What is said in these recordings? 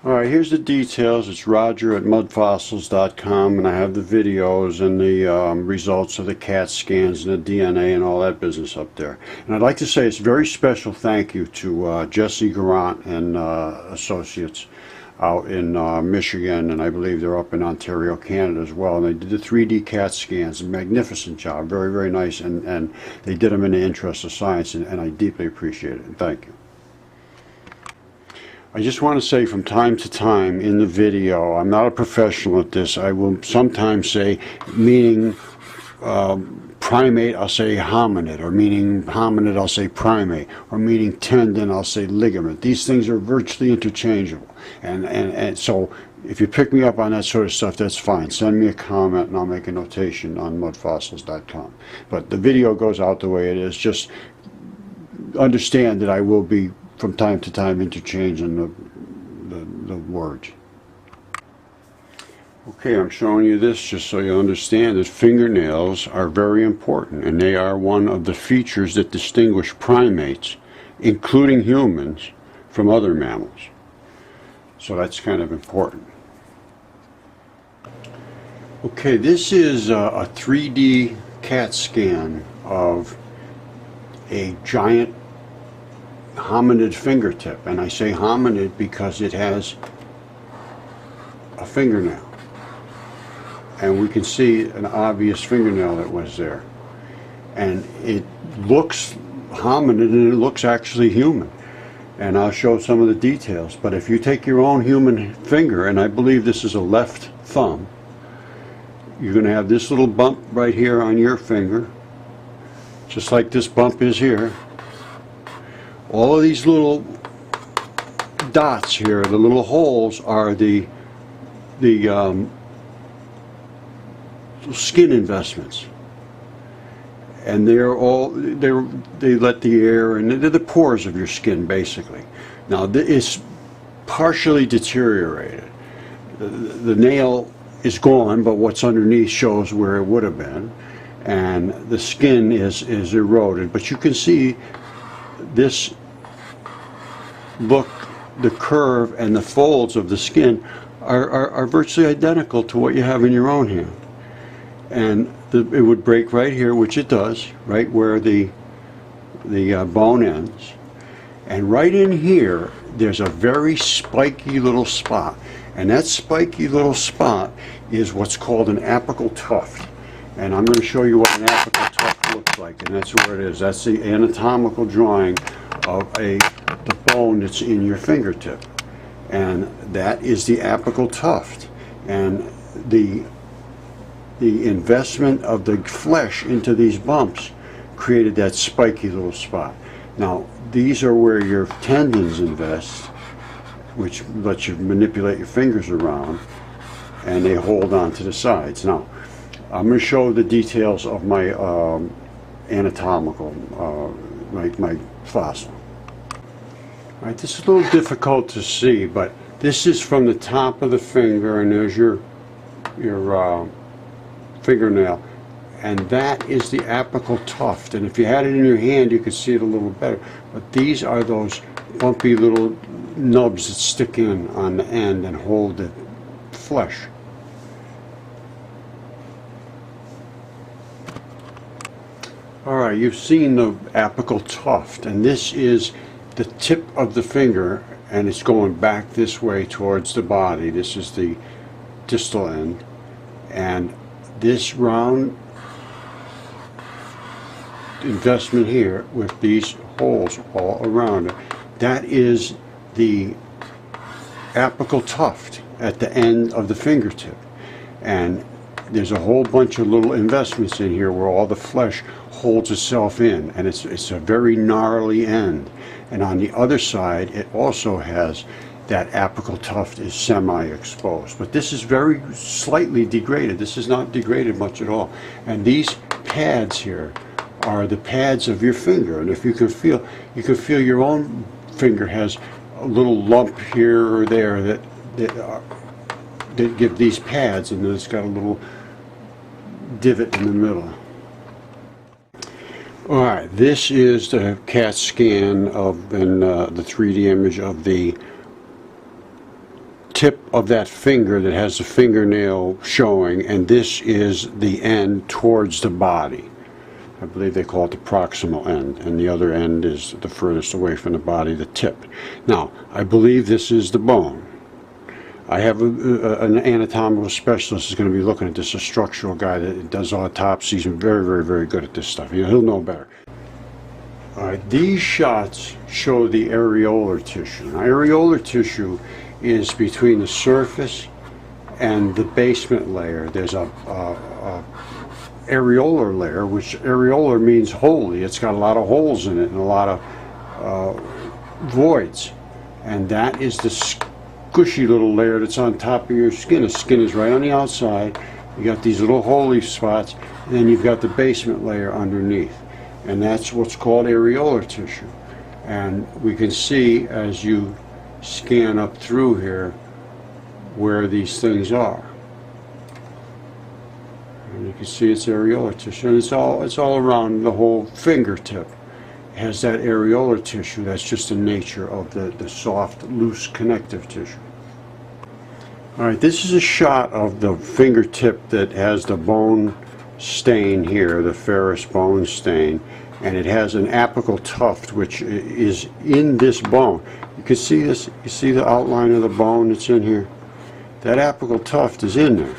Alright, here's the details. It's Roger at mudfossils.com, and I have the videos and the results of the CAT scans and the DNA and all that business up there. And I'd like to say it's a very special thank you to Jesse Garant and Associates out in Michigan, and I believe they're up in Ontario, Canada as well. And they did the 3D CAT scans. A magnificent job. Very, very nice. And they did them in the interest of science, and I deeply appreciate it. And thank you. I just want to say from time to time in the video, I'm not a professional at this, I will sometimes say, meaning primate, I'll say hominid, or meaning hominid, I'll say primate, or meaning tendon, I'll say ligament. These things are virtually interchangeable. And so if you pick me up on that sort of stuff, that's fine. Send me a comment and I'll make a notation on mudfossils.com. But the video goes out the way it is. Just understand that I will be from time to time interchanging the words. Okay, I'm showing you this just so you understand that fingernails are very important, and they are one of the features that distinguish primates, including humans, from other mammals. So that's kind of important. Okay, this is a 3D CAT scan of a giant hominid fingertip, and I say hominid because it has a fingernail, and we can see an obvious fingernail that was there, and it looks hominid and it looks actually human, and I'll show some of the details. But if you take your own human finger, and I believe this is a left thumb, you're going to have this little bump right here on your finger, just like this bump is here. All of these little dots here, the little holes, are the skin investments, and they let the air, and they're the pores of your skin basically. Now it's partially deteriorated. The nail is gone, but what's underneath shows where it would have been, and the skin is eroded. But you can see this look, the curve and the folds of the skin are virtually identical to what you have in your own hand. And it would break right here, which it does, right where the bone ends. And right in here, there's a very spiky little spot. And that spiky little spot is what's called an apical tuft. And I'm going to show you what an apical tuft looks like, and that's where it is. That's the anatomical drawing of the bone that's in your fingertip, and that is the apical tuft. And the investment of the flesh into these bumps created that spiky little spot. Now these are where your tendons invest, which lets you manipulate your fingers around, and they hold on to the sides. Now I'm going to show the details of my anatomical, my fossil. All right, this is a little difficult to see, but this is from the top of the finger, and there's your fingernail, and that is the apical tuft. And if you had it in your hand, you could see it a little better. But these are those bumpy little nubs that stick in on the end and hold the flesh. Alright, you've seen the apical tuft, and this is the tip of the finger, and it's going back this way towards the body. This is the distal end, and this round investment here with these holes all around it, that is the apical tuft at the end of the fingertip. And there's a whole bunch of little investments in here where all the flesh holds itself in, and it's a very gnarly end. And on the other side, it also has that apical tuft is semi-exposed. But this is very slightly degraded. This is not degraded much at all. And these pads here are the pads of your finger. And if you can feel your own finger has a little lump here or there that give these pads, and then it's got a little divot in the middle. Alright, this is the CAT scan of the 3D image of the tip of that finger that has the fingernail showing, and this is the end towards the body. I believe they call it the proximal end, and the other end is the furthest away from the body, the tip. Now, I believe this is the bone. I have an anatomical specialist who's going to be looking at this, a structural guy that does autopsies and very, very, very good at this stuff. He'll know better. All right, these shots show the areolar tissue. Now, areolar tissue is between the surface and the basement layer. There's a areolar layer, which areolar means holy. It's got a lot of holes in it and a lot of voids, and that is the squishy little layer that's on top of your skin. The skin is right on the outside. You got these little holy spots, and then you've got the basement layer underneath, and that's what's called areolar tissue. And we can see as you scan up through here where these things are. And you can see it's areolar tissue, and it's all around the whole fingertip. It has that areolar tissue. That's just the nature of the soft, loose connective tissue. All right, this is a shot of the fingertip that has the bone stain here, the ferrous bone stain, and it has an apical tuft which is in this bone. You can see this. You see the outline of the bone that's in here? That apical tuft is in there.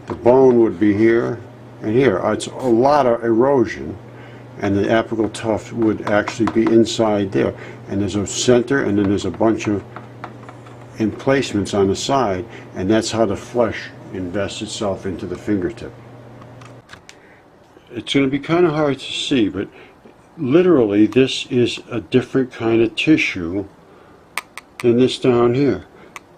The bone would be here and here. It's a lot of erosion, and the apical tuft would actually be inside there. And there's a center, and then there's a bunch of emplacements on the side, and that's how the flesh invests itself into the fingertip. It's going to be kind of hard to see, but literally this is a different kind of tissue than this down here.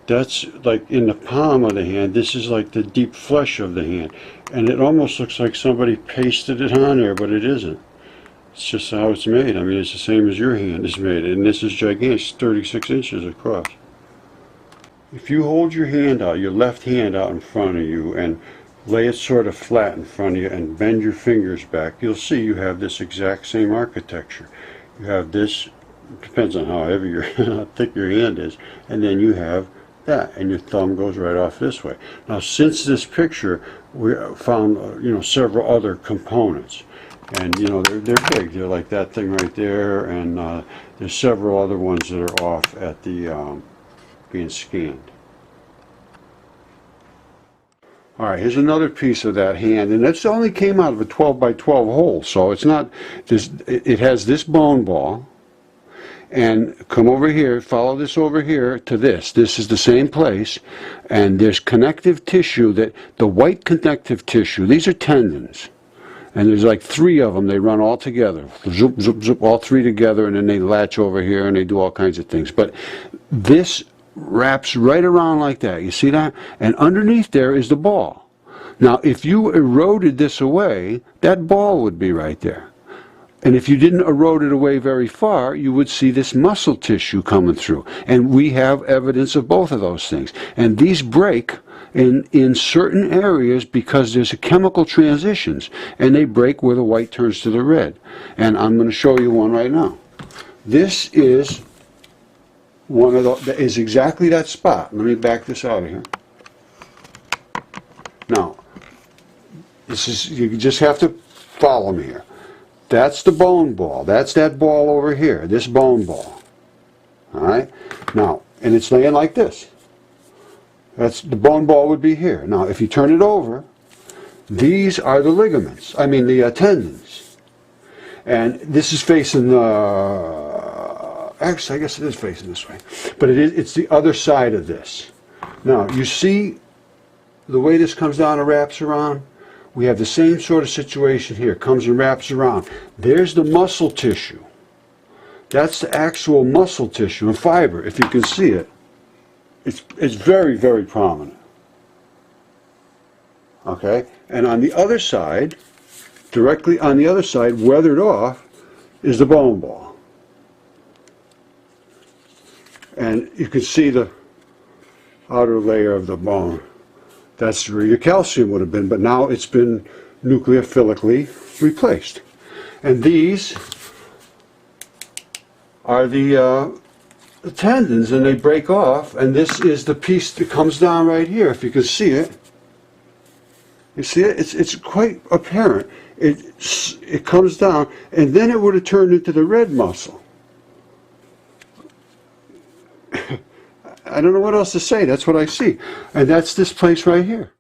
That's like in the palm of the hand. This is like the deep flesh of the hand, and it almost looks like somebody pasted it on there, but it isn't. It's just how it's made. I mean, it's the same as your hand is made, and this is gigantic, 36 inches across. If you hold your hand out, your left hand out in front of you, and lay it sort of flat in front of you and bend your fingers back, you'll see you have this exact same architecture. You have this, depends on how heavy how thick your hand is, and then you have that, and your thumb goes right off this way. Now, since this picture, we found several other components, and they're big. They're like that thing right there, and there's several other ones that are off at the being scanned. All right, here's another piece of that hand, and that's only came out of a 12 by 12 hole, so it's not just. It has this bone ball. And come over here, follow this over here to this. This is the same place, and there's connective tissue, the white connective tissue, these are tendons. And there's like 3 of them, they run all together. Zoop, zoop, zoop, all 3 together, and then they latch over here and they do all kinds of things. But this wraps right around like that, you see that? And underneath there is the ball. Now, if you eroded this away, that ball would be right there. And if you didn't erode it away very far, you would see this muscle tissue coming through. And we have evidence of both of those things. And these break in certain areas because there's chemical transitions. And they break where the white turns to the red. And I'm going to show you one right now. This is one of the, is exactly that spot. Let me back this out of here. Now, this is, you just have to follow me here. That's the bone ball. That's that ball over here, this bone ball. All right? Now, and it's laying like this. That's the bone ball would be here. Now, if you turn it over, these are the ligaments. I mean, the tendons. And this is facing the... actually, I guess it is facing this way. But it's the other side of this. Now, you see the way this comes down and wraps around? We have the same sort of situation here. Comes and wraps around. There's the muscle tissue. That's the actual muscle tissue and fiber. If you can see it, it's very, very prominent. Okay? And on the other side, directly on the other side, weathered off, is the bone ball. And you can see the outer layer of the bone. That's where your calcium would have been, but now it's been nucleophilically replaced. And these are the tendons and they break off, and this is the piece that comes down right here, if you can see it. You see it? It's quite apparent. It comes down, and then it would have turned into the red muscle. I don't know what else to say. That's what I see. And that's this place right here.